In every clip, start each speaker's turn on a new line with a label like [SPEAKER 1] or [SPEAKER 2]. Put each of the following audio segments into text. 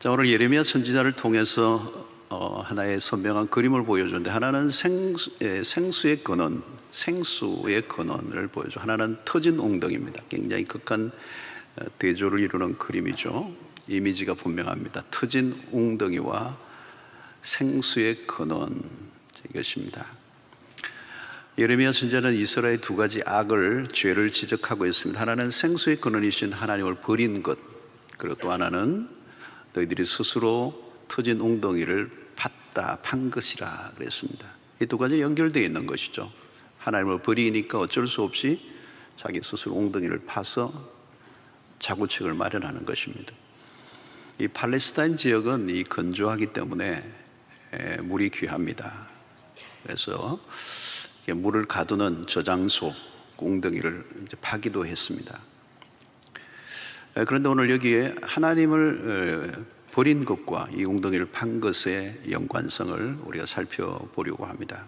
[SPEAKER 1] 자, 오늘 예레미야 선지자를 통해서 하나의 선명한 그림을 보여주는데, 하나는 생수의 근원을 보여줘. 하나는 터진 옹덩이입니다. 굉장히 극한 대조를 이루는 그림이죠. 이미지가 분명합니다. 터진 웅덩이와 생수의 근원, 이것입니다. 예레미야 선지자는 이스라엘의 두 가지 악을, 죄를 지적하고 있습니다. 하나는 생수의 근원이신 하나님을 버린 것, 그리고 또 하나는 너희들이 스스로 터진 웅덩이를 판 것이라 그랬습니다. 이 두 가지 연결되어 있는 것이죠. 하나님을 버리니까 어쩔 수 없이 자기 스스로 웅덩이를 파서 자구책을 마련하는 것입니다. 이 팔레스타인 지역은 이 건조하기 때문에 물이 귀합니다. 그래서 물을 가두는 저장소, 웅덩이를 이제 파기도 했습니다. 그런데 오늘 여기에 하나님을 버린 것과 이 웅덩이를 판 것의 연관성을 우리가 살펴보려고 합니다.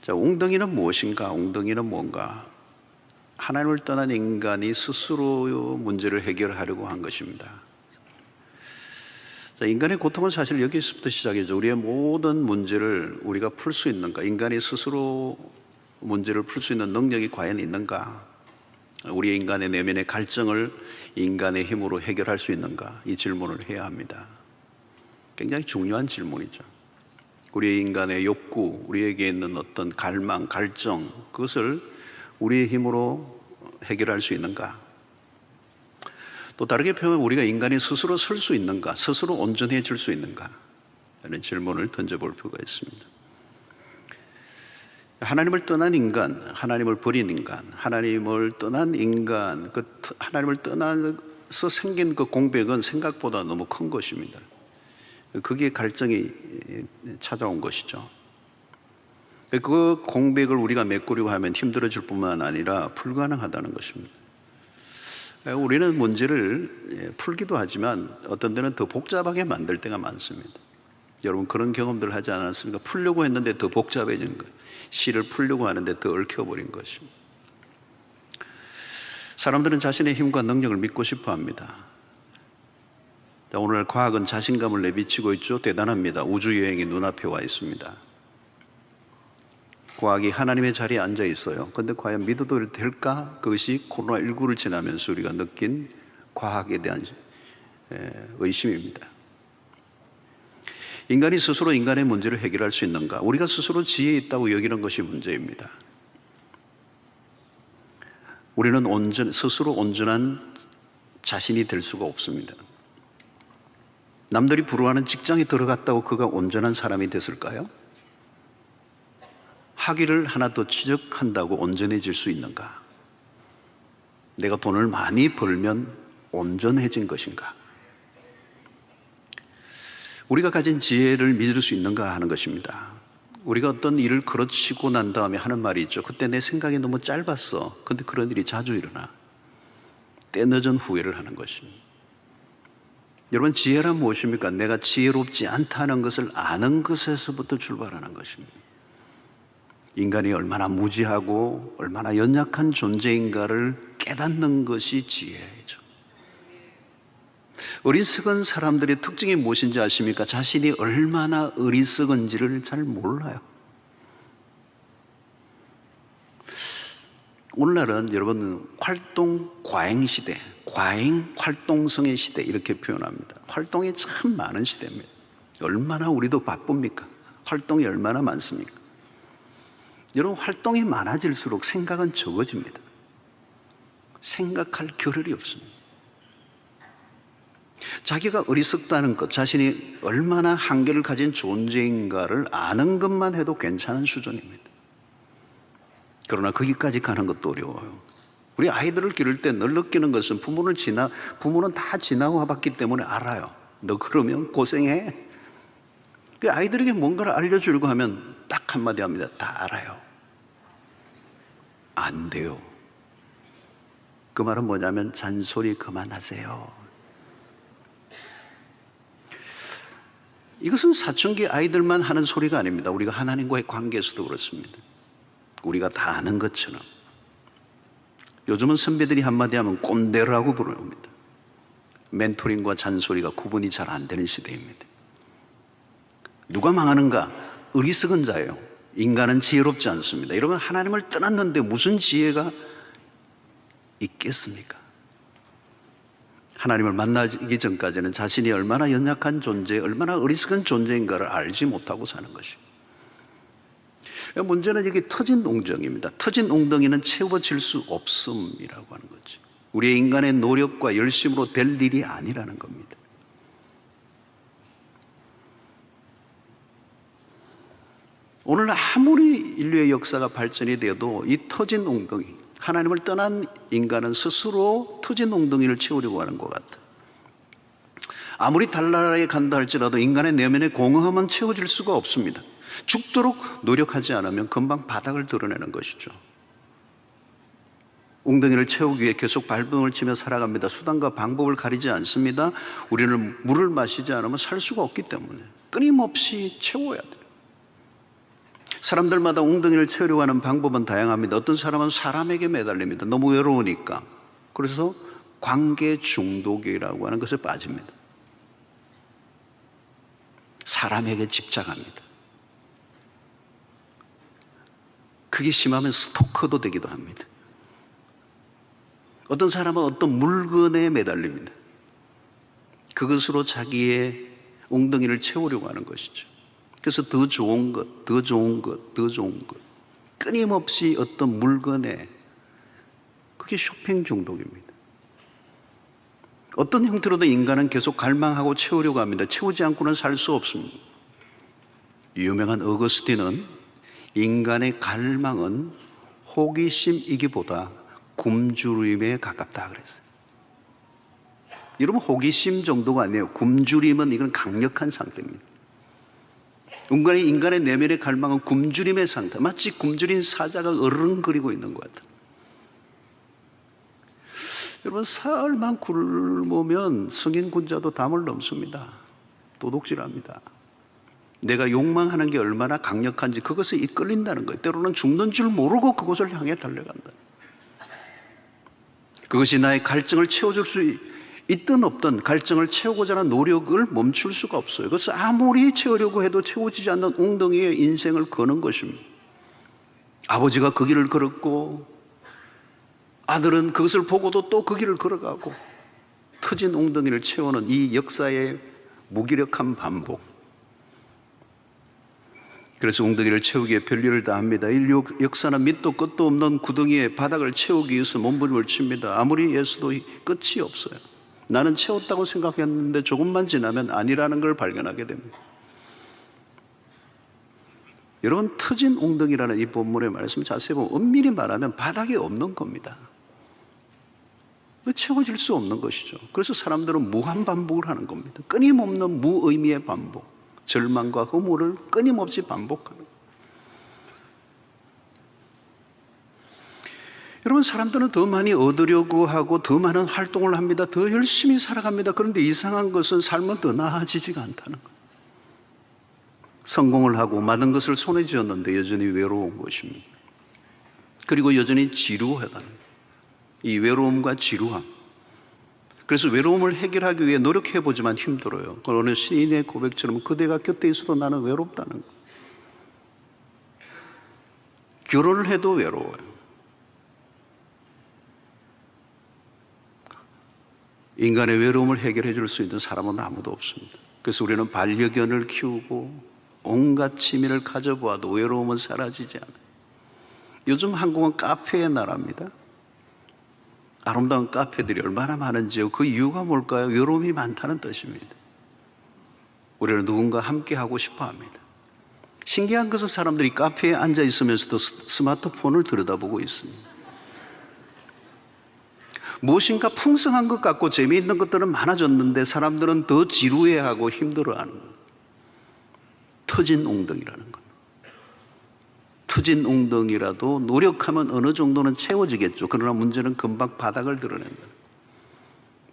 [SPEAKER 1] 자, 웅덩이는 무엇인가? 웅덩이는 뭔가? 하나님을 떠난 인간이 스스로 문제를 해결하려고 한 것입니다. 자, 인간의 고통은 사실 여기서부터 시작이죠. 우리의 모든 문제를 우리가 풀 수 있는가? 인간이 스스로 문제를 풀 수 있는 능력이 과연 있는가? 우리 인간의 내면의 갈증을 인간의 힘으로 해결할 수 있는가? 이 질문을 해야 합니다. 굉장히 중요한 질문이죠. 우리 인간의 욕구, 우리에게 있는 어떤 갈망, 갈증, 그것을 우리의 힘으로 해결할 수 있는가? 또 다르게 표현하면 우리가 인간이 스스로 설 수 있는가? 스스로 온전해질 수 있는가? 라는 질문을 던져볼 필요가 있습니다. 하나님을 떠난 인간, 하나님을 버린 인간, 하나님을 떠난 인간, 하나님을 떠나서 생긴 그 공백은 생각보다 너무 큰 것입니다. 그게 갈증이 찾아온 것이죠. 그 공백을 우리가 메꾸려고 하면 힘들어질 뿐만 아니라 불가능하다는 것입니다. 우리는 문제를 풀기도 하지만 어떤 데는 더 복잡하게 만들 때가 많습니다. 여러분 그런 경험들 하지 않았습니까? 풀려고 했는데 더 복잡해진 거예요. 시를 풀려고 하는데 더 얽혀버린 것입니다. 사람들은 자신의 힘과 능력을 믿고 싶어 합니다. 오늘 과학은 자신감을 내비치고 있죠. 대단합니다. 우주여행이 눈앞에 와 있습니다. 과학이 하나님의 자리에 앉아 있어요. 그런데 과연 믿어도 될까? 그것이 코로나19를 지나면서 우리가 느낀 과학에 대한 의심입니다. 인간이 스스로 인간의 문제를 해결할 수 있는가? 우리가 스스로 지혜 있다고 여기는 것이 문제입니다. 우리는 스스로 온전한 자신이 될 수가 없습니다. 남들이 부러워하는 직장에 들어갔다고 그가 온전한 사람이 됐을까요? 학위를 하나 더 취득한다고 온전해질 수 있는가? 내가 돈을 많이 벌면 온전해진 것인가? 우리가 가진 지혜를 믿을 수 있는가 하는 것입니다. 우리가 어떤 일을 그르치고 난 다음에 하는 말이 있죠. 그때 내 생각이 너무 짧았어. 근데 그런 일이 자주 일어나. 때늦은 후회를 하는 것입니다. 여러분, 지혜란 무엇입니까? 내가 지혜롭지 않다는 것을 아는 것에서부터 출발하는 것입니다. 인간이 얼마나 무지하고 얼마나 연약한 존재인가를 깨닫는 것이 지혜죠. 어리석은 사람들의 특징이 무엇인지 아십니까? 자신이 얼마나 어리석은지를 잘 몰라요. 오늘날은 여러분 활동 과잉 시대, 과잉 활동성의 시대 이렇게 표현합니다. 활동이 참 많은 시대입니다. 얼마나 우리도 바쁩니까? 활동이 얼마나 많습니까? 여러분 활동이 많아질수록 생각은 적어집니다. 생각할 겨를이 없습니다. 자기가 어리석다는 것, 자신이 얼마나 한계를 가진 존재인가를 아는 것만 해도 괜찮은 수준입니다. 그러나 거기까지 가는 것도 어려워요. 우리 아이들을 기를 때 늘 느끼는 것은 부모는 다 지나고 와봤기 때문에 알아요. 너 그러면 고생해. 그 아이들에게 뭔가를 알려주려고 하면 딱 한마디 합니다. 다 알아요. 안 돼요. 그 말은 뭐냐면 잔소리 그만하세요. 이것은 사춘기 아이들만 하는 소리가 아닙니다. 우리가 하나님과의 관계에서도 그렇습니다. 우리가 다 아는 것처럼. 요즘은 선배들이 한마디 하면 꼰대라고 부릅니다. 멘토링과 잔소리가 구분이 잘 안 되는 시대입니다. 누가 망하는가? 어리석은 자예요. 인간은 지혜롭지 않습니다. 여러분, 하나님을 떠났는데 무슨 지혜가 있겠습니까? 하나님을 만나기 전까지는 자신이 얼마나 연약한 존재, 얼마나 어리석은 존재인가를 알지 못하고 사는 것입니다. 문제는 이게 터진 웅덩이입니다. 터진 웅덩이는 채워질 수 없음이라고 하는 거죠. 우리의 인간의 노력과 열심으로 될 일이 아니라는 겁니다. 오늘 아무리 인류의 역사가 발전이 되어도 이 터진 웅덩이, 하나님을 떠난 인간은 스스로 터진 웅덩이를 채우려고 하는 것 같아요. 아무리 달나라에 간다 할지라도 인간의 내면의 공허함은 채워질 수가 없습니다. 죽도록 노력하지 않으면 금방 바닥을 드러내는 것이죠. 웅덩이를 채우기 위해 계속 발버둥을 치며 살아갑니다. 수단과 방법을 가리지 않습니다. 우리는 물을 마시지 않으면 살 수가 없기 때문에 끊임없이 채워야 돼요. 사람들마다 웅덩이를 채우려고 하는 방법은 다양합니다. 어떤 사람은 사람에게 매달립니다. 너무 외로우니까. 그래서 관계 중독이라고 하는 것에 빠집니다. 사람에게 집착합니다. 그게 심하면 스토커도 되기도 합니다. 어떤 사람은 어떤 물건에 매달립니다. 그것으로 자기의 웅덩이를 채우려고 하는 것이죠. 그래서 더 좋은 것, 더 좋은 것, 더 좋은 것, 끊임없이 어떤 물건에, 그게 쇼핑 중독입니다. 어떤 형태로도 인간은 계속 갈망하고 채우려고 합니다. 채우지 않고는 살 수 없습니다. 유명한 어거스틴은 인간의 갈망은 호기심이기보다 굶주림에 가깝다 그랬어요. 여러분, 호기심 정도가 아니에요. 굶주림은 이건 강력한 상태입니다. 인간의 내면의 갈망은 굶주림의 상태, 마치 굶주린 사자가 어른거리고 있는 것 같아요. 여러분, 사흘만 굶으면 성인 군자도 담을 넘습니다. 도둑질합니다. 내가 욕망하는 게 얼마나 강력한지 그것에 이끌린다는 거예요. 때로는 죽는 줄 모르고 그것을 향해 달려간다. 그것이 나의 갈증을 채워줄 수 있든 없든 갈증을 채우고자 하는 노력을 멈출 수가 없어요. 그래서 아무리 채우려고 해도 채워지지 않는 웅덩이에 인생을 거는 것입니다. 아버지가 그 길을 걸었고 아들은 그것을 보고도 또 그 길을 걸어가고, 터진 웅덩이를 채우는 이 역사의 무기력한 반복. 그래서 웅덩이를 채우기 위해 별일을 다 합니다. 인류 역사는 밑도 끝도 없는 구덩이에 바닥을 채우기 위해서 몸부림을 칩니다. 아무리 애써도 끝이 없어요. 나는 채웠다고 생각했는데 조금만 지나면 아니라는 걸 발견하게 됩니다. 여러분, 터진 웅덩이라는 이 본문의 말씀 자세히 보면 엄밀히 말하면 바닥이 없는 겁니다. 채워질 수 없는 것이죠. 그래서 사람들은 무한 반복을 하는 겁니다. 끊임없는 무의미의 반복, 절망과 허물을 끊임없이 반복하는 거예요. 여러분, 사람들은 더 많이 얻으려고 하고 더 많은 활동을 합니다. 더 열심히 살아갑니다. 그런데 이상한 것은 삶은 더 나아지지가 않다는 거예요. 성공을 하고 많은 것을 손에 쥐었는데 여전히 외로운 것입니다. 그리고 여전히 지루하다는 거예요. 이 외로움과 지루함. 그래서 외로움을 해결하기 위해 노력해보지만 힘들어요. 어느 시인의 고백처럼 그대가 곁에 있어도 나는 외롭다는 거예요. 결혼을 해도 외로워요. 인간의 외로움을 해결해 줄 수 있는 사람은 아무도 없습니다. 그래서 우리는 반려견을 키우고 온갖 취미를 가져보아도 외로움은 사라지지 않아요. 요즘 한국은 카페의 나라입니다. 아름다운 카페들이 얼마나 많은지요. 그 이유가 뭘까요? 외로움이 많다는 뜻입니다. 우리는 누군가 함께 하고 싶어 합니다. 신기한 것은 사람들이 카페에 앉아 있으면서도 스마트폰을 들여다보고 있습니다. 무엇인가 풍성한 것 같고 재미있는 것들은 많아졌는데 사람들은 더 지루해하고 힘들어하는 거예요. 터진 웅덩이라는 겁니다. 터진 웅덩이라도 노력하면 어느 정도는 채워지겠죠. 그러나 문제는 금방 바닥을 드러낸다.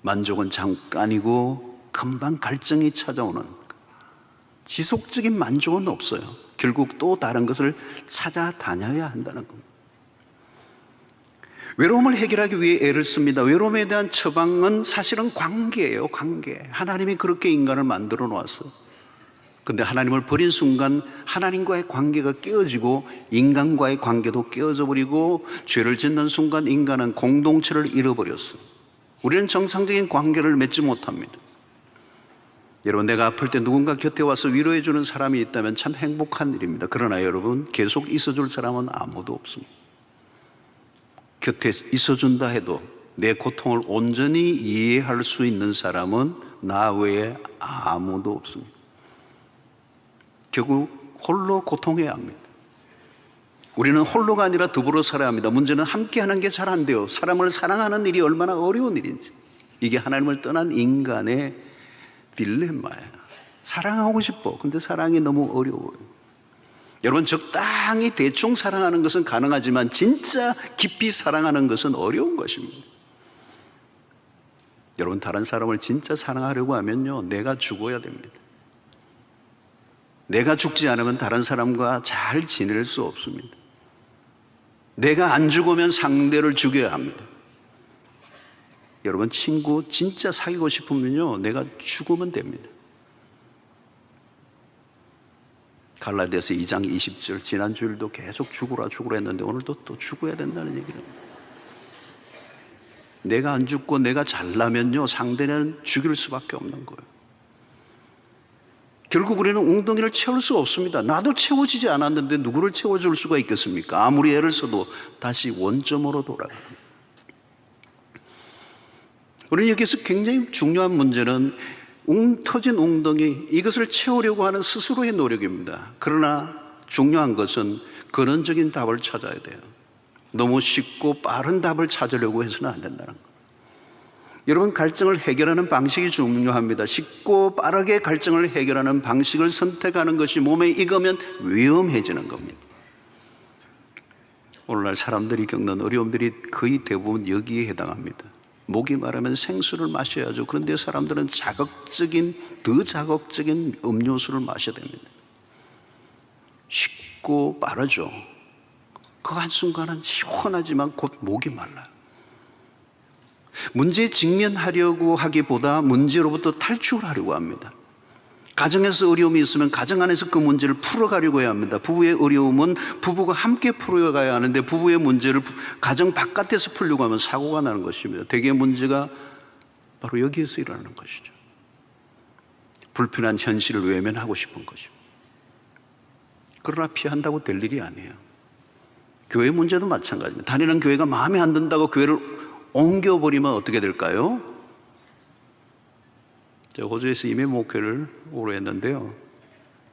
[SPEAKER 1] 만족은 잠깐이고 금방 갈증이 찾아오는, 지속적인 만족은 없어요. 결국 또 다른 것을 찾아다녀야 한다는 겁니다. 외로움을 해결하기 위해 애를 씁니다. 외로움에 대한 처방은 사실은 관계예요. 관계. 하나님이 그렇게 인간을 만들어 놓았어. 근데 하나님을 버린 순간 하나님과의 관계가 깨어지고 인간과의 관계도 깨어져 버리고 죄를 짓는 순간 인간은 공동체를 잃어버렸어. 우리는 정상적인 관계를 맺지 못합니다. 여러분, 내가 아플 때 누군가 곁에 와서 위로해 주는 사람이 있다면 참 행복한 일입니다. 그러나 여러분, 계속 있어줄 사람은 아무도 없습니다. 곁에 있어준다 해도 내 고통을 온전히 이해할 수 있는 사람은 나 외에 아무도 없습니다. 결국 홀로 고통해야 합니다. 우리는 홀로가 아니라 더불어 살아야 합니다. 문제는 함께하는 게 잘 안 돼요. 사람을 사랑하는 일이 얼마나 어려운 일인지. 이게 하나님을 떠난 인간의 딜레마예요. 사랑하고 싶어. 근데 사랑이 너무 어려워요. 여러분, 적당히 대충 사랑하는 것은 가능하지만 진짜 깊이 사랑하는 것은 어려운 것입니다. 여러분, 다른 사람을 진짜 사랑하려고 하면요, 내가 죽어야 됩니다. 내가 죽지 않으면 다른 사람과 잘 지낼 수 없습니다. 내가 안 죽으면 상대를 죽여야 합니다. 여러분, 친구 진짜 사귀고 싶으면요, 내가 죽으면 됩니다. 갈라디아서 2장 20절, 지난 주일도 계속 죽으라 했는데 오늘도 또 죽어야 된다는 얘기를 합니다. 내가 안 죽고 내가 잘나면요, 상대는 죽일 수밖에 없는 거예요. 결국 우리는 웅덩이를 채울 수가 없습니다. 나도 채워지지 않았는데 누구를 채워줄 수가 있겠습니까? 아무리 애를 써도 다시 원점으로 돌아갑니다. 우리는 여기서 굉장히 중요한 문제는 터진 웅덩이, 이것을 채우려고 하는 스스로의 노력입니다. 그러나 중요한 것은 근원적인 답을 찾아야 돼요. 너무 쉽고 빠른 답을 찾으려고 해서는 안 된다는 거예요. 여러분, 갈증을 해결하는 방식이 중요합니다. 쉽고 빠르게 갈증을 해결하는 방식을 선택하는 것이 몸에 익으면 위험해지는 겁니다. 오늘날 사람들이 겪는 어려움들이 거의 대부분 여기에 해당합니다. 목이 마르면 생수를 마셔야죠. 그런데 사람들은 더 자극적인 음료수를 마셔야 됩니다. 쉽고 빠르죠. 그 한순간은 시원하지만 곧 목이 말라요. 문제에 직면하려고 하기보다 문제로부터 탈출을 하려고 합니다. 가정에서 어려움이 있으면 가정 안에서 그 문제를 풀어가려고 해야 합니다. 부부의 어려움은 부부가 함께 풀어가야 하는데 부부의 문제를 가정 바깥에서 풀려고 하면 사고가 나는 것입니다. 대개 문제가 바로 여기에서 일어나는 것이죠. 불편한 현실을 외면하고 싶은 것입니다. 그러나 피한다고 될 일이 아니에요. 교회 문제도 마찬가지입니다. 다니는 교회가 마음에 안 든다고 교회를 옮겨버리면 어떻게 될까요? 제가 호주에서 이민 목회를 오래 했는데요,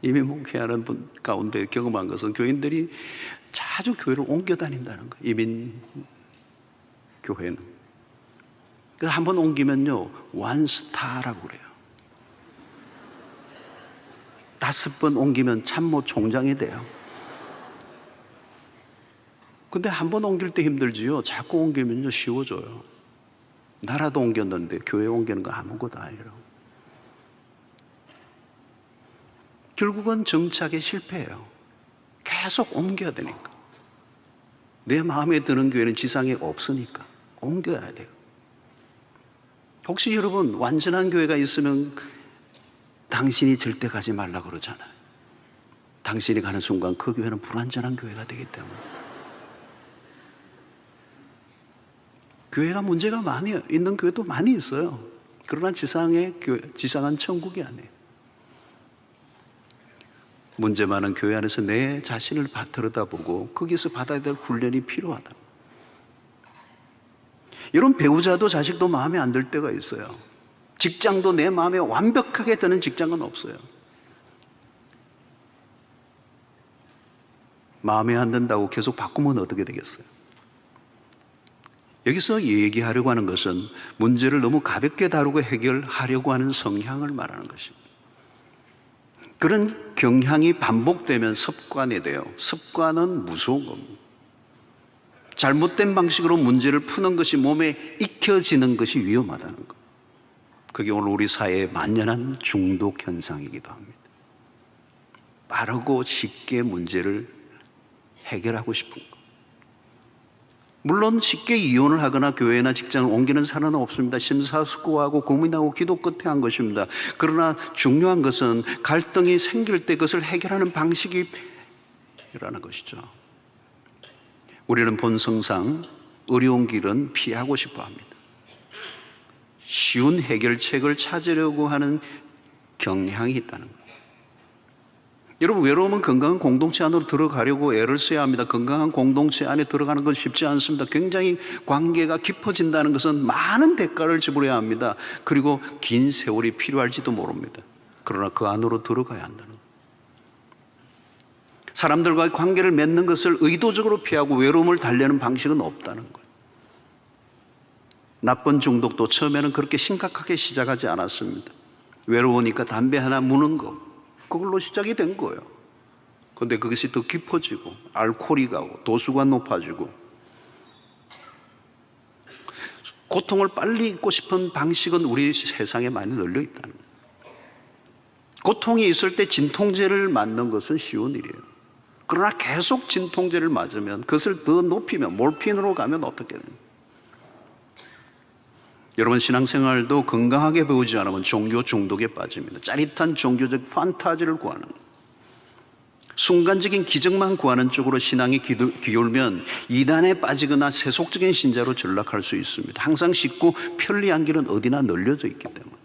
[SPEAKER 1] 이민 목회하는 분 가운데 경험한 것은 교인들이 자주 교회를 옮겨 다닌다는 거예요. 이민 교회는. 그래서 한번 옮기면요, 원스타라고 그래요. 5번 옮기면 참모 총장이 돼요. 근데 한 번 옮길 때 힘들지요, 자꾸 옮기면요 쉬워져요. 나라도 옮겼는데 교회 옮기는 거 아무것도 아니라고. 결국은 정착에 실패해요. 계속 옮겨야 되니까. 내 마음에 드는 교회는 지상에 없으니까 옮겨야 돼요. 혹시 여러분, 완전한 교회가 있으면 당신이 절대 가지 말라고 그러잖아요. 당신이 가는 순간 그 교회는 불완전한 교회가 되기 때문에. 교회가 문제가 많이 있는 교회도 많이 있어요. 그러나 지상한 천국이 아니에요. 문제 많은 교회 안에서 내 자신을 들여다보고 거기서 받아야 될 훈련이 필요하다. 이런 배우자도 자식도 마음에 안 들 때가 있어요. 직장도 내 마음에 완벽하게 드는 직장은 없어요. 마음에 안 든다고 계속 바꾸면 어떻게 되겠어요? 여기서 얘기하려고 하는 것은 문제를 너무 가볍게 다루고 해결하려고 하는 성향을 말하는 것입니다. 그런 경향이 반복되면 습관이 돼요. 습관은 무서운 겁니다. 잘못된 방식으로 문제를 푸는 것이 몸에 익혀지는 것이 위험하다는 것. 그게 오늘 우리 사회의 만연한 중독 현상이기도 합니다. 빠르고 쉽게 문제를 해결하고 싶은 것. 물론 쉽게 이혼을 하거나 교회나 직장을 옮기는 사람은 없습니다. 심사숙고하고 고민하고 기도 끝에 한 것입니다. 그러나 중요한 것은 갈등이 생길 때 그것을 해결하는 방식이 라는 것이죠. 우리는 본성상 어려운 길은 피하고 싶어 합니다. 쉬운 해결책을 찾으려고 하는 경향이 있다는 거예요. 여러분, 외로움은 건강한 공동체 안으로 들어가려고 애를 써야 합니다. 건강한 공동체 안에 들어가는 건 쉽지 않습니다. 굉장히 관계가 깊어진다는 것은 많은 대가를 지불해야 합니다. 그리고 긴 세월이 필요할지도 모릅니다. 그러나 그 안으로 들어가야 한다는 거예요. 사람들과의 관계를 맺는 것을 의도적으로 피하고 외로움을 달래는 방식은 없다는 거예요. 나쁜 중독도 처음에는 그렇게 심각하게 시작하지 않았습니다. 외로우니까 담배 하나 무는 거, 그걸로 시작이 된 거예요. 그런데 그것이 더 깊어지고 알코올이 가고 도수가 높아지고 고통을 빨리 잊고 싶은 방식은 우리 세상에 많이 널려 있다는 거예요. 고통이 있을 때 진통제를 맞는 것은 쉬운 일이에요. 그러나 계속 진통제를 맞으면 그것을 더 높이면 몰핀으로 가면 어떻게 됩니까? 여러분, 신앙생활도 건강하게 배우지 않으면 종교 중독에 빠집니다. 짜릿한 종교적 판타지를 구하는, 순간적인 기적만 구하는 쪽으로 신앙이 기울면 이단에 빠지거나 세속적인 신자로 전락할 수 있습니다. 항상 쉽고 편리한 길은 어디나 널려져 있기 때문에.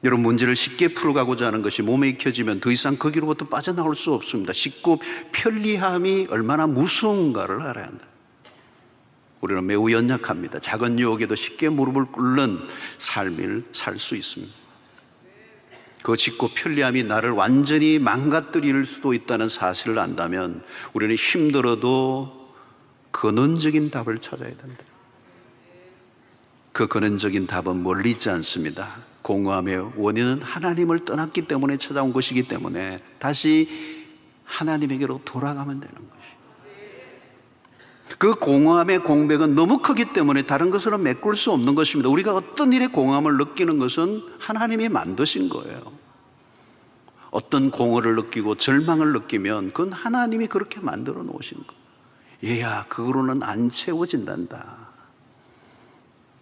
[SPEAKER 1] 여러분, 문제를 쉽게 풀어가고자 하는 것이 몸에 익혀지면 더 이상 거기로부터 빠져나올 수 없습니다. 쉽고 편리함이 얼마나 무서운가를 알아야 한다. 우리는 매우 연약합니다. 작은 유혹에도 쉽게 무릎을 꿇는 삶을 살 수 있습니다. 그 쉽고 편리함이 나를 완전히 망가뜨릴 수도 있다는 사실을 안다면 우리는 힘들어도 근원적인 답을 찾아야 된다. 그 근원적인 답은 멀리 있지 않습니다. 공허함의 원인은 하나님을 떠났기 때문에 찾아온 것이기 때문에 다시 하나님에게로 돌아가면 되는 것이죠. 그 공허함의 공백은 너무 크기 때문에 다른 것으로 메꿀 수 없는 것입니다. 우리가 어떤 일에 공허함을 느끼는 것은 하나님이 만드신 거예요. 어떤 공허를 느끼고 절망을 느끼면 그건 하나님이 그렇게 만들어 놓으신 거예요. 얘야, 그거로는 안 채워진단다.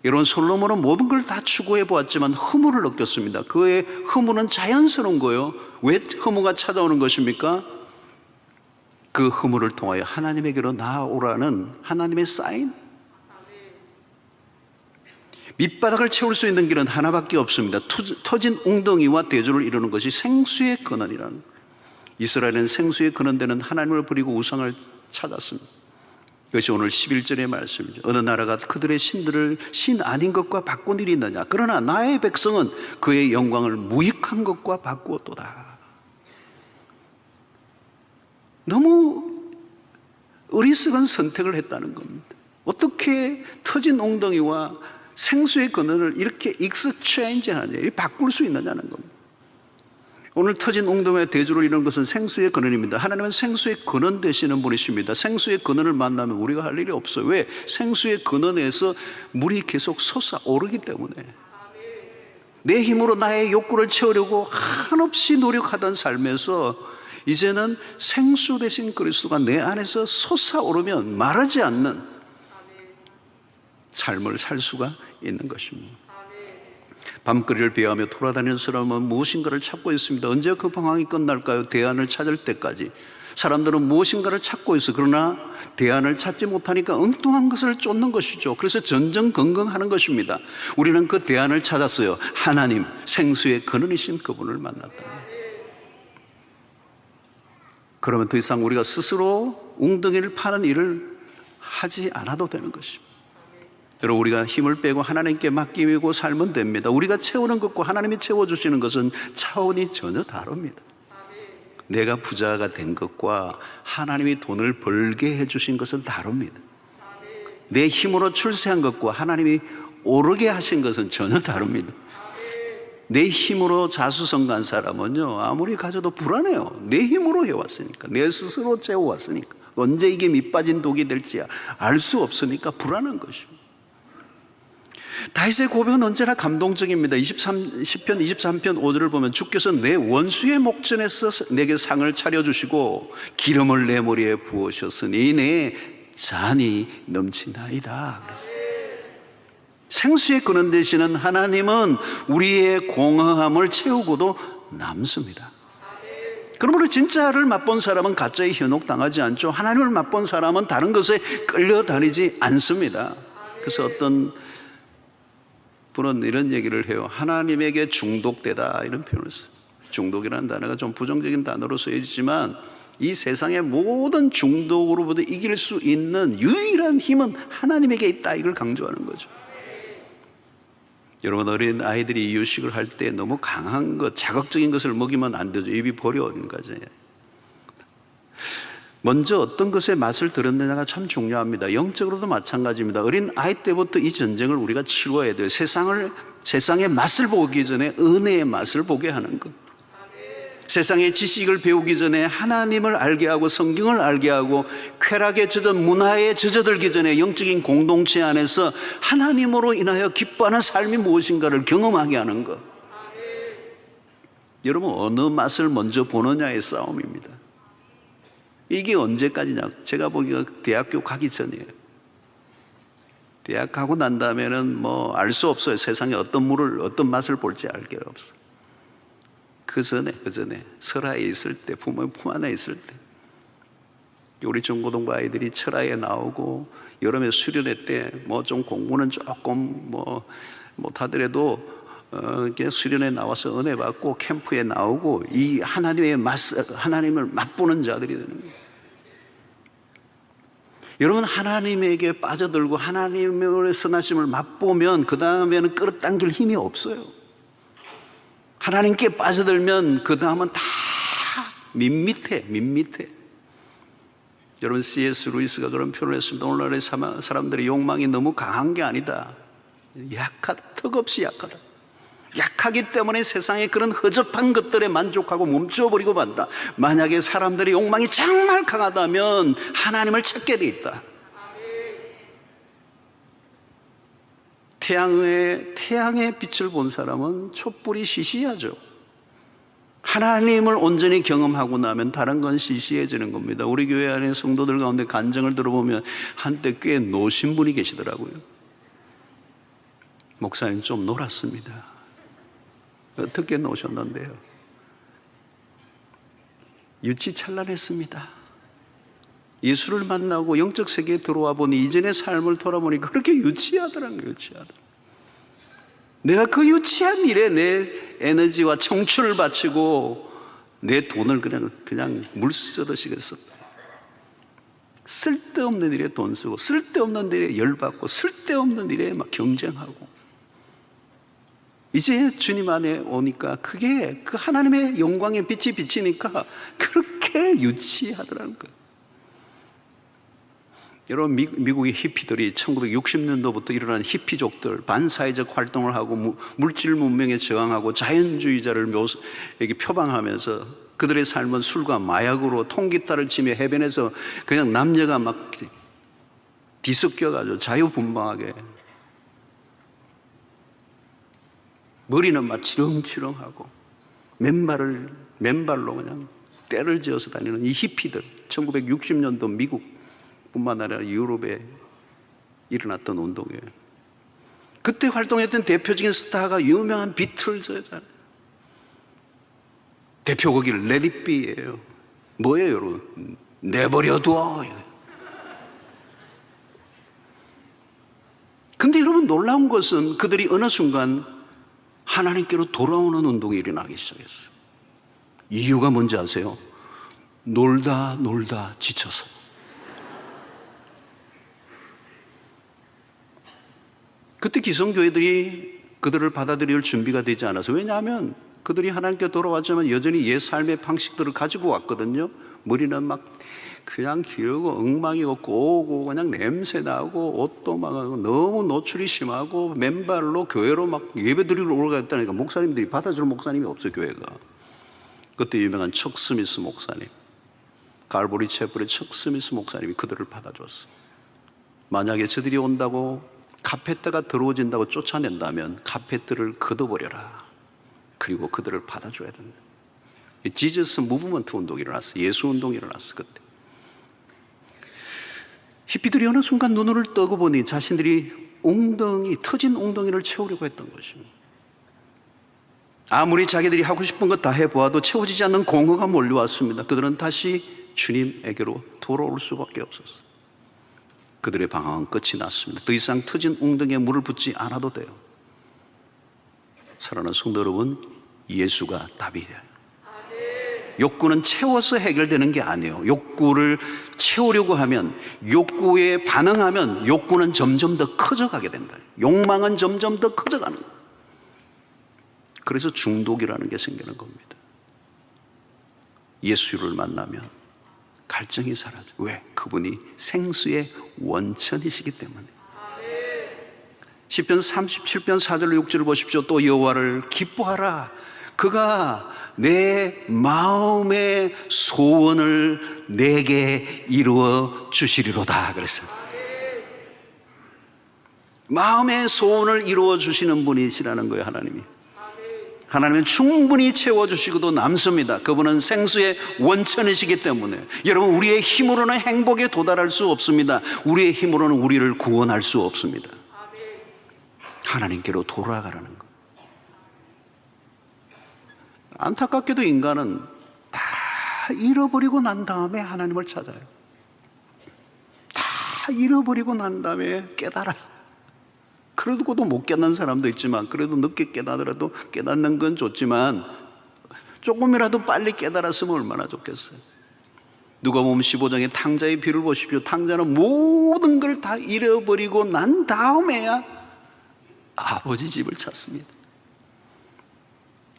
[SPEAKER 1] 여러분, 솔로몬은 모든 걸 다 추구해 보았지만 허물을 느꼈습니다. 그의 허물은 자연스러운 거예요. 왜 허물가 찾아오는 것입니까? 그 허물을 통하여 하나님에게로 나아오라는 하나님의 사인. 밑바닥을 채울 수 있는 길은 하나밖에 없습니다. 터진 웅덩이와 대조를 이루는 것이 생수의 근원이라는 거예요. 이스라엘은 생수의 근원되는 하나님을 버리고 우상을 찾았습니다. 그것이 오늘 11절의 말씀이죠. 어느 나라가 그들의 신들을 신 아닌 것과 바꾼 일이 있느냐. 그러나 나의 백성은 그의 영광을 무익한 것과 바꾸었도다. 너무 어리석은 선택을 했다는 겁니다. 어떻게 터진 웅덩이와 생수의 근원을 이렇게 익스체인지하느냐, 바꿀 수 있느냐는 겁니다. 오늘 터진 웅덩이와 대조를 이루는 것은 생수의 근원입니다. 하나님은 생수의 근원 되시는 분이십니다. 생수의 근원을 만나면 우리가 할 일이 없어요. 왜? 생수의 근원에서 물이 계속 솟아오르기 때문에. 내 힘으로 나의 욕구를 채우려고 한없이 노력하던 삶에서 이제는 생수 되신 그리스도가 내 안에서 솟아오르면 마르지 않는 삶을 살 수가 있는 것입니다. 밤거리를 비하며 돌아다니는 사람은 무엇인가를 찾고 있습니다. 언제 그 방황이 끝날까요? 대안을 찾을 때까지. 사람들은 무엇인가를 찾고 있어요. 그러나 대안을 찾지 못하니까 엉뚱한 것을 쫓는 것이죠. 그래서 전전긍긍하는 것입니다. 우리는 그 대안을 찾았어요. 하나님, 생수의 근원이신 그분을 만났다. 그러면 더 이상 우리가 스스로 웅덩이를 파는 일을 하지 않아도 되는 것입니다. 여러분, 우리가 힘을 빼고 하나님께 맡기고 살면 됩니다. 우리가 채우는 것과 하나님이 채워주시는 것은 차원이 전혀 다릅니다. 내가 부자가 된 것과 하나님이 돈을 벌게 해주신 것은 다릅니다. 내 힘으로 출세한 것과 하나님이 오르게 하신 것은 전혀 다릅니다. 내 힘으로 자수성가한 사람은요, 아무리 가져도 불안해요. 내 힘으로 해왔으니까, 내 스스로 채워왔으니까. 언제 이게 밑빠진 독이 될지 알 수 없으니까 불안한 것입니다. 다윗의 고백은 언제나 감동적입니다. 시편 23편 5절을 보면 주께서 내 원수의 목전에서 내게 상을 차려주시고 기름을 내 머리에 부으셨으니 내 잔이 넘치나이다. 그랬어요. 생수의 근원 되시는 하나님은 우리의 공허함을 채우고도 남습니다. 그러므로 진짜를 맛본 사람은 가짜에 현혹당하지 않죠. 하나님을 맛본 사람은 다른 것에 끌려다니지 않습니다. 그래서 어떤 분은 이런 얘기를 해요. 하나님에게 중독되다, 이런 표현을 써요. 중독이라는 단어가 좀 부정적인 단어로 쓰여지지만 이 세상의 모든 중독으로부터 이길 수 있는 유일한 힘은 하나님에게 있다, 이걸 강조하는 거죠. 여러분, 어린 아이들이 이유식을 할 때 너무 강한 것, 자극적인 것을 먹이면 안 되죠. 입이 버려오는 거죠. 먼저 어떤 것의 맛을 들었느냐가 참 중요합니다. 영적으로도 마찬가지입니다. 어린 아이 때부터 이 전쟁을 우리가 치루어야 돼요. 세상의 맛을 보기 전에 은혜의 맛을 보게 하는 것. 세상의 지식을 배우기 전에 하나님을 알게 하고 성경을 알게 하고 쾌락에 젖어 문화에 젖어들기 전에 영적인 공동체 안에서 하나님으로 인하여 기뻐하는 삶이 무엇인가를 경험하게 하는 것. 여러분, 어느 맛을 먼저 보느냐의 싸움입니다. 이게 언제까지냐? 제가 보기가 대학교 가기 전이에요. 대학 가고 난 다음에는 뭐 알 수 없어요. 세상에 어떤 맛을 볼지 알 게 없어. 그 전에 설화에 있을 때, 부모의 품 안에 있을 때, 우리 중고등부 아이들이 철화에 나오고 여름에 수련회 때 뭐 좀 공부는 조금 뭐 못하더라도 이렇게 수련회 나와서 은혜 받고 캠프에 나오고 이 하나님을 맛보는 자들이 되는 거예요. 여러분, 하나님에게 빠져들고 하나님의 선하심을 맛보면 그 다음에는 끌어당길 힘이 없어요. 하나님께 빠져들면 그 다음은 다 밋밋해. 여러분, C.S. 루이스가 그런 표현을 했습니다. 오늘날의 사람들의 욕망이 너무 강한 게 아니다. 약하다. 턱없이 약하다. 약하기 때문에 세상에 그런 허접한 것들에 만족하고 멈춰버리고 만다. 만약에 사람들의 욕망이 정말 강하다면 하나님을 찾게 돼 있다. 태양의 빛을 본 사람은 촛불이 시시하죠. 하나님을 온전히 경험하고 나면 다른 건 시시해지는 겁니다. 우리 교회 안에 성도들 가운데 간증을 들어보면 한때 꽤 노신 분이 계시더라고요. 목사님, 좀 놀았습니다. 어떻게 노셨는데요? 유치찬란했습니다. 예수를 만나고 영적 세계에 들어와 보니 이전의 삶을 돌아보니까 그렇게 유치하더라고요. 내가 그 유치한 일에 내 에너지와 청춘을 바치고 내 돈을 그냥 물 쓰듯이 썼다. 쓸데없는 일에 돈 쓰고 쓸데없는 일에 열받고 쓸데없는 일에 막 경쟁하고, 이제 주님 안에 오니까 그게 그 하나님의 영광의 빛이 비치니까 그렇게 유치하더라는 거예요. 여러분, 미국의 히피들이 1960년도부터 일어난 히피족들, 반사회적 활동을 하고 물질 문명에 저항하고 자연주의자를 표방하면서 그들의 삶은 술과 마약으로 통기타를 치며 해변에서 그냥 남녀가 막 뒤섞여가지고 자유분방하게, 머리는 막 치렁치렁하고 맨발로 그냥 때를 지어서 다니는 이 히피들, 1960년도 미국 뿐만 아니라 유럽에 일어났던 운동이에요. 그때 활동했던 대표적인 스타가 유명한 비틀즈잖아요. 대표곡이 Let It Be예요. 뭐예요, 여러분? 내버려둬. 근데 여러분, 놀라운 것은 그들이 어느 순간 하나님께로 돌아오는 운동이 일어나기 시작했어요. 이유가 뭔지 아세요? 놀다 지쳐서. 그때 기성교회들이 그들을 받아들일 준비가 되지 않아서. 왜냐하면 그들이 하나님께 돌아왔지만 여전히 옛 삶의 방식들을 가지고 왔거든요. 머리는 막 그냥 기르고 엉망이고 꼬고 그냥 냄새 나고 옷도 막 너무 노출이 심하고 맨발로 교회로 막 예배드리러 올라갔다니까 목사님들이 받아줄 목사님이 없어요, 교회가. 그때 유명한 척 스미스 목사님, 갈보리 채플의 척 스미스 목사님이 그들을 받아줬어요. 만약에 저들이 온다고 카페트가 들어오진다고 쫓아낸다면 카페트를 걷어버려라. 그리고 그들을 받아줘야 된다. 지저스 무브먼트 운동이 일어났어요. 예수 운동이 일어났어요. 그때 히피들이 어느 순간 눈을 뜨고 보니 자신들이 터진 웅덩이를 채우려고 했던 것입니다. 아무리 자기들이 하고 싶은 것 다 해보아도 채워지지 않는 공허가 몰려왔습니다. 그들은 다시 주님에게로 돌아올 수밖에 없었어요. 그들의 방황은 끝이 났습니다. 더 이상 터진 웅덩이에 물을 붓지 않아도 돼요. 사랑하는 성도 여러분, 예수가 답이에요. 욕구는 채워서 해결되는 게 아니에요. 욕구를 채우려고 하면, 욕구에 반응하면 욕구는 점점 더 커져가게 된다. 욕망은 점점 더 커져가는 거예요. 그래서 중독이라는 게 생기는 겁니다. 예수를 만나면 갈증이 사라져. 왜? 그분이 생수의 원천이시기 때문에. 시편 37편 4절 6절을 보십시오. 또 여호와를 기뻐하라. 그가 내 마음의 소원을 내게 이루어 주시리로다 그랬어요. 마음의 소원을 이루어 주시는 분이시라는 거예요. 하나님은 충분히 채워주시고도 남습니다. 그분은 생수의 원천이시기 때문에. 여러분, 우리의 힘으로는 행복에 도달할 수 없습니다. 우리의 힘으로는 우리를 구원할 수 없습니다. 하나님께로 돌아가라는 것. 안타깝게도 인간은 다 잃어버리고 난 다음에 하나님을 찾아요. 다 잃어버리고 난 다음에 깨달아요. 그래도 못 깨닫는 사람도 있지만, 그래도 늦게 깨닫더라도 깨닫는 건 좋지만 조금이라도 빨리 깨달았으면 얼마나 좋겠어요. 누가복음 15장의 탕자의 비유를 보십시오. 탕자는 모든 걸 다 잃어버리고 난 다음에야 아버지 집을 찾습니다.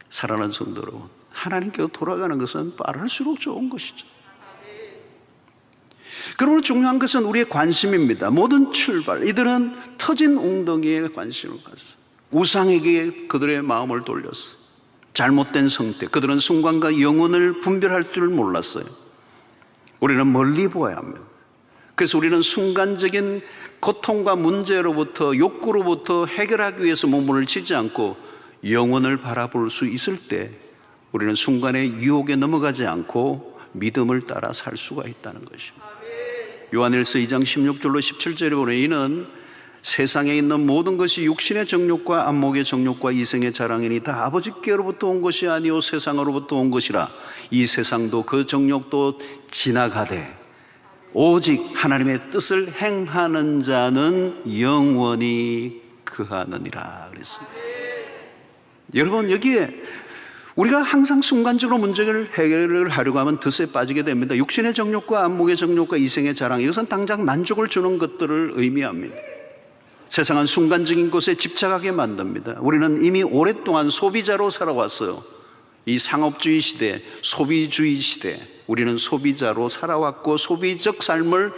[SPEAKER 1] 사랑하는 성도 여러분, 하나님께로 돌아가는 것은 빠를수록 좋은 것이죠. 그러므로 중요한 것은 우리의 관심입니다. 모든 출발, 이들은 터진 웅덩이에 관심을 가졌어요. 우상에게 그들의 마음을 돌렸어요. 잘못된 선택, 그들은 순간과 영혼을 분별할 줄 몰랐어요. 우리는 멀리 보아야 합니다. 그래서 우리는 순간적인 고통과 문제로부터, 욕구로부터 해결하기 위해서 몸을 치지 않고 영혼을 바라볼 수 있을 때 우리는 순간의 유혹에 넘어가지 않고 믿음을 따라 살 수가 있다는 것입니다. 요한일서 2장 16절로 17절에 보면 이는 세상에 있는 모든 것이 육신의 정욕과 안목의 정욕과 이생의 자랑이니 다 아버지께로부터 온 것이 아니요 세상으로부터 온 것이라. 이 세상도 그 정욕도 지나가되 오직 하나님의 뜻을 행하는 자는 영원히 그하느니라 그랬습니다. 여러분, 여기에 우리가 항상 순간적으로 문제를 해결을 하려고 하면 덫에 빠지게 됩니다. 육신의 정욕과 안목의 정욕과 이생의 자랑, 이것은 당장 만족을 주는 것들을 의미합니다. 세상은 순간적인 것에 집착하게 만듭니다. 우리는 이미 오랫동안 소비자로 살아왔어요. 이 상업주의 시대, 소비주의 시대, 우리는 소비자로 살아왔고 소비적 삶을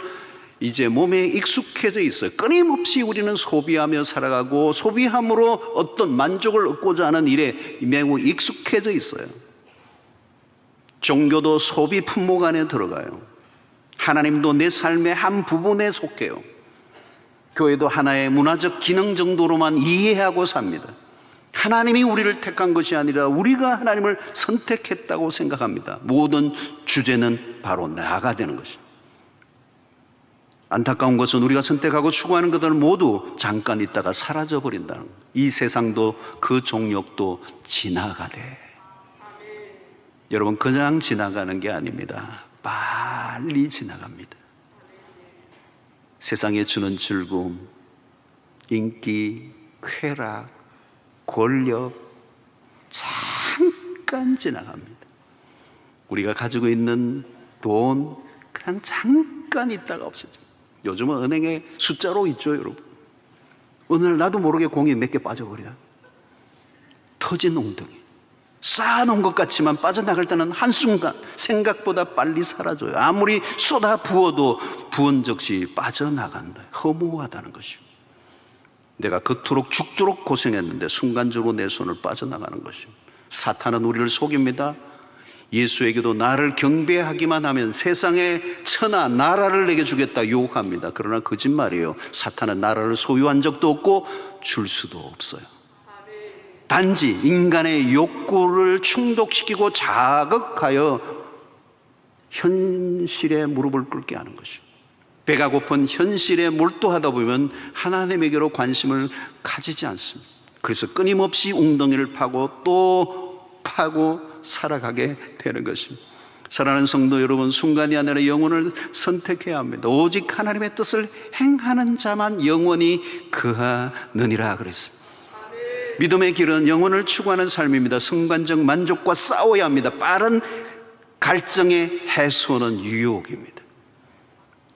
[SPEAKER 1] 이제 몸에 익숙해져 있어요. 끊임없이 우리는 소비하며 살아가고 소비함으로 어떤 만족을 얻고자 하는 일에 매우 익숙해져 있어요. 종교도 소비 품목 안에 들어가요. 하나님도 내 삶의 한 부분에 속해요. 교회도 하나의 문화적 기능 정도로만 이해하고 삽니다. 하나님이 우리를 택한 것이 아니라 우리가 하나님을 선택했다고 생각합니다. 모든 주제는 바로 나가 되는 것입니다. 안타까운 것은 우리가 선택하고 추구하는 것들 모두 잠깐 있다가 사라져버린다는 거예요. 이 세상도 그 종욕도 지나가되. 여러분, 그냥 지나가는 게 아닙니다. 빨리 지나갑니다. 세상에 주는 즐거움, 인기, 쾌락, 권력 잠깐 지나갑니다. 우리가 가지고 있는 돈 그냥 잠깐 있다가 없어져요. 요즘은 은행에 숫자로 있죠, 여러분. 어느 날 나도 모르게 공이 몇 개 빠져버려요. 터진 웅덩이. 쌓아놓은 것 같지만 빠져나갈 때는 한순간 생각보다 빨리 사라져요. 아무리 쏟아 부어도 부은 적시 빠져나간다. 허무하다는 것이죠. 내가 그토록 죽도록 고생했는데 순간적으로 내 손을 빠져나가는 것이죠. 사탄은 우리를 속입니다. 예수에게도 나를 경배하기만 하면 세상의 천하 나라를 내게 주겠다 유혹합니다. 그러나 거짓말이에요. 사탄은 나라를 소유한 적도 없고 줄 수도 없어요. 단지 인간의 욕구를 충족시키고 자극하여 현실에 무릎을 꿇게 하는 것이죠. 배가 고픈 현실에 몰두하다 보면 하나님에게로 관심을 가지지 않습니다. 그래서 끊임없이 웅덩이를 파고 또 파고 살아가게 되는 것입니다. 사랑하는 성도 여러분, 순간이 아니라 영혼을 선택해야 합니다. 오직 하나님의 뜻을 행하는 자만 영원히 거하느니라 그랬습니다. 믿음의 길은 영혼을 추구하는 삶입니다. 순간적 만족과 싸워야 합니다. 빠른 갈증의 해소는 유혹입니다.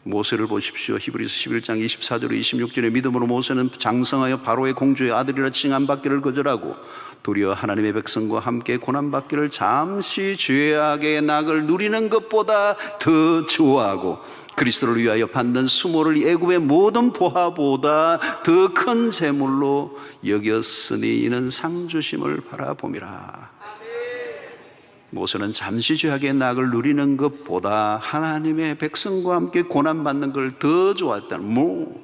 [SPEAKER 1] 모세를 보십시오. 히브리서 11장 24절로 26절에 믿음으로 모세는 장성하여 바로의 공주의 아들이라 칭함받기를 거절하고 도리어 하나님의 백성과 함께 고난받기를 잠시 죄악의 낙을 누리는 것보다 더 좋아하고 그리스도를 위하여 받는 수모를 애굽의 모든 보화보다 더 큰 재물로 여겼으니 이는 상 주심을 바라봄이라. 모세는 잠시 죄악의 낙을 누리는 것보다 하나님의 백성과 함께 고난받는 걸 더 좋아했다는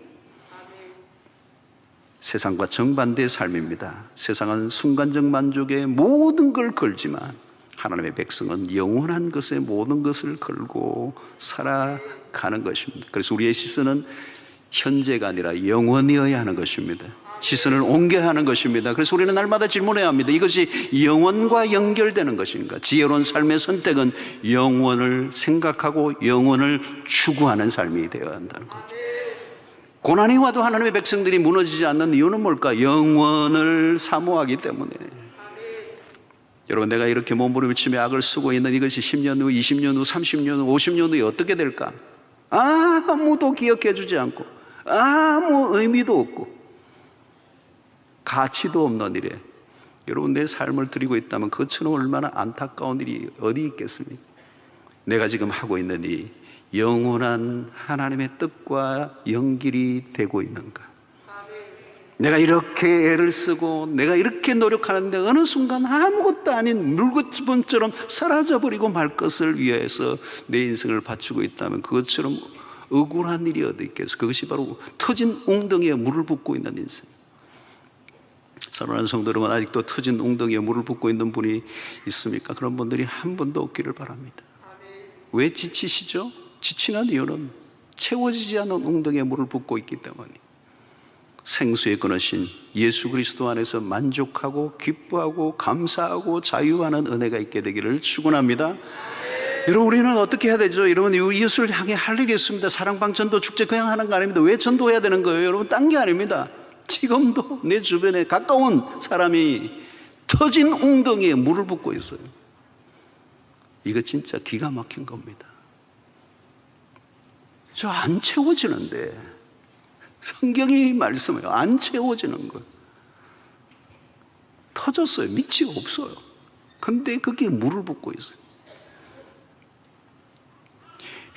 [SPEAKER 1] 세상과 정반대의 삶입니다. 세상은 순간적 만족에 모든 걸 걸지만 하나님의 백성은 영원한 것에 모든 것을 걸고 살아가는 것입니다. 그래서 우리의 시선은 현재가 아니라 영원이어야 하는 것입니다. 시선을 옮겨야 하는 것입니다. 그래서 우리는 날마다 질문해야 합니다. 이것이 영원과 연결되는 것인가? 지혜로운 삶의 선택은 영원을 생각하고 영원을 추구하는 삶이 되어야 한다는 거죠. 고난이 와도 하나님의 백성들이 무너지지 않는 이유는 뭘까? 영원을 사모하기 때문에. 여러분, 내가 이렇게 몸부림치며 악을 쓰고 있는 이것이 10년 후, 20년 후, 30년 후, 50년 후에 어떻게 될까? 아무도 기억해 주지 않고 아무 의미도 없고 가치도 없는 일에 여러분, 내 삶을 드리고 있다면 그것처럼 얼마나 안타까운 일이 어디 있겠습니까? 내가 지금 하고 있는 이 영원한 하나님의 뜻과 연결이 되고 있는가? 내가 이렇게 애를 쓰고 내가 이렇게 노력하는데 어느 순간 아무것도 아닌 물고기처럼 사라져버리고 말 것을 위해서 내 인생을 바치고 있다면 그것처럼 억울한 일이 어디 있겠어? 그것이 바로 터진 웅덩이에 물을 붓고 있는 인생. 사랑하는 성도 여러분, 아직도 터진 웅덩이에 물을 붓고 있는 분이 있습니까? 그런 분들이 한 분도 없기를 바랍니다. 왜 지치시죠? 지치는 이유는 채워지지 않은 웅덩이에 물을 붓고 있기 때문에 생수의 끊으신 예수 그리스도 안에서 만족하고 기뻐하고 감사하고 자유하는 은혜가 있게 되기를 축원합니다. 여러분, 우리는 어떻게 해야 되죠? 여러분, 이웃을 향해 할 일이 있습니다. 사랑방 전도 축제 그냥 하는 거 아닙니다. 왜 전도해야 되는 거예요? 여러분, 딴 게 아닙니다. 지금도 내 주변에 가까운 사람이 터진 웅덩이에 물을 붓고 있어요. 이거 진짜 기가 막힌 겁니다. 저 안 채워지는데, 성경이 말씀해요. 안 채워지는 거예요. 터졌어요. 밑이 없어요. 근데 거기에 물을 붓고 있어요.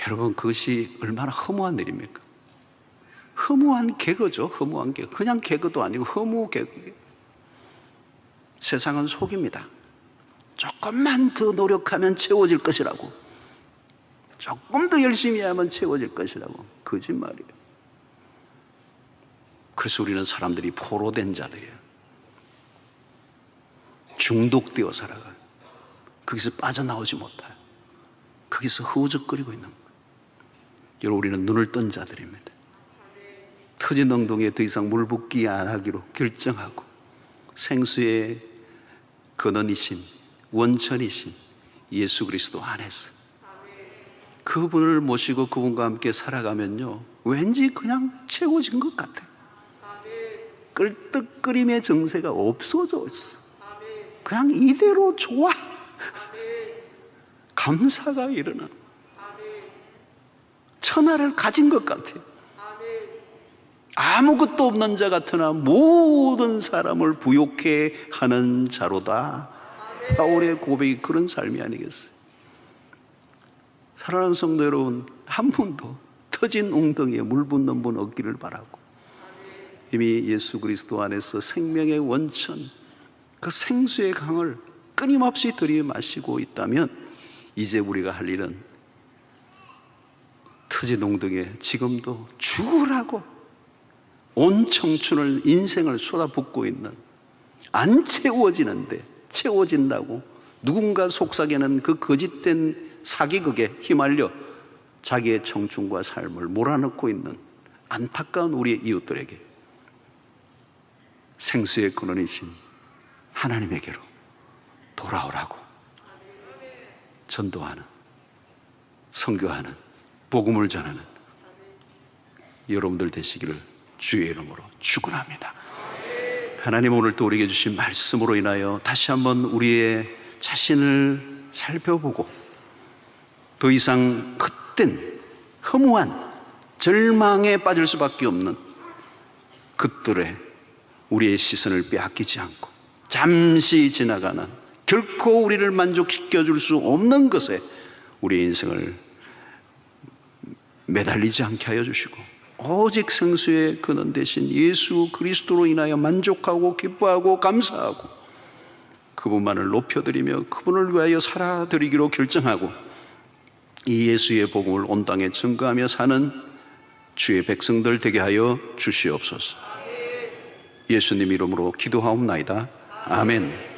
[SPEAKER 1] 여러분, 그것이 얼마나 허무한 일입니까? 허무한 개그죠. 허무한 개그. 그냥 개그도 아니고 허무 개그. 세상은 속입니다. 조금만 더 노력하면 채워질 것이라고, 조금 더 열심히 하면 채워질 것이라고. 거짓말이에요. 그래서 우리는 사람들이 포로된 자들이에요. 중독되어 살아가요. 거기서 빠져나오지 못해요. 거기서 허우적거리고 있는 거예요. 여러분, 우리는 눈을 뜬 자들입니다. 터진 엉덩이에 더 이상 물 붓기 안 하기로 결정하고 생수의 근원이신 원천이신 예수 그리스도 안에서 그분을 모시고 그분과 함께 살아가면요, 왠지 그냥 채워진 것 같아요. 끌떡거림의 정세가 없어져 있어. 그냥 이대로 좋아. 감사가 일어나. 천하를 가진 것 같아요. 아무것도 없는 자 같으나 모든 사람을 부욕해 하는 자로다. 바울의 고백이 그런 삶이 아니겠어요? 사랑하는 성도 여러분, 한 분도 터진 웅덩이에 물 붓는 분 없기를 바라고, 이미 예수 그리스도 안에서 생명의 원천, 그 생수의 강을 끊임없이 들이마시고 있다면 이제 우리가 할 일은 터진 웅덩이에 지금도 죽으라고 온 청춘을, 인생을 쏟아붓고 있는, 안 채워지는데 채워진다고 누군가 속삭이는 그 거짓된 사기극에 휘말려 자기의 청춘과 삶을 몰아넣고 있는 안타까운 우리의 이웃들에게 생수의 근원이신 하나님에게로 돌아오라고 전도하는, 선교하는, 복음을 전하는 여러분들 되시기를 주의 이름으로 축원합니다. 하나님 오늘 또 우리에게 주신 말씀으로 인하여 다시 한번 우리의 자신을 살펴보고 더 이상 헛된 허무한 절망에 빠질 수밖에 없는 그들의 우리의 시선을 빼앗기지 않고 잠시 지나가는 결코 우리를 만족시켜 줄 수 없는 것에 우리의 인생을 매달리지 않게 하여 주시고 오직 생수의 근원 되신 예수 그리스도로 인하여 만족하고 기뻐하고 감사하고 그분만을 높여드리며 그분을 위하여 살아드리기로 결정하고 이 예수의 복음을 온 땅에 증거하며 사는 주의 백성들 되게 하여 주시옵소서. 예수님 이름으로 기도하옵나이다. 아멘.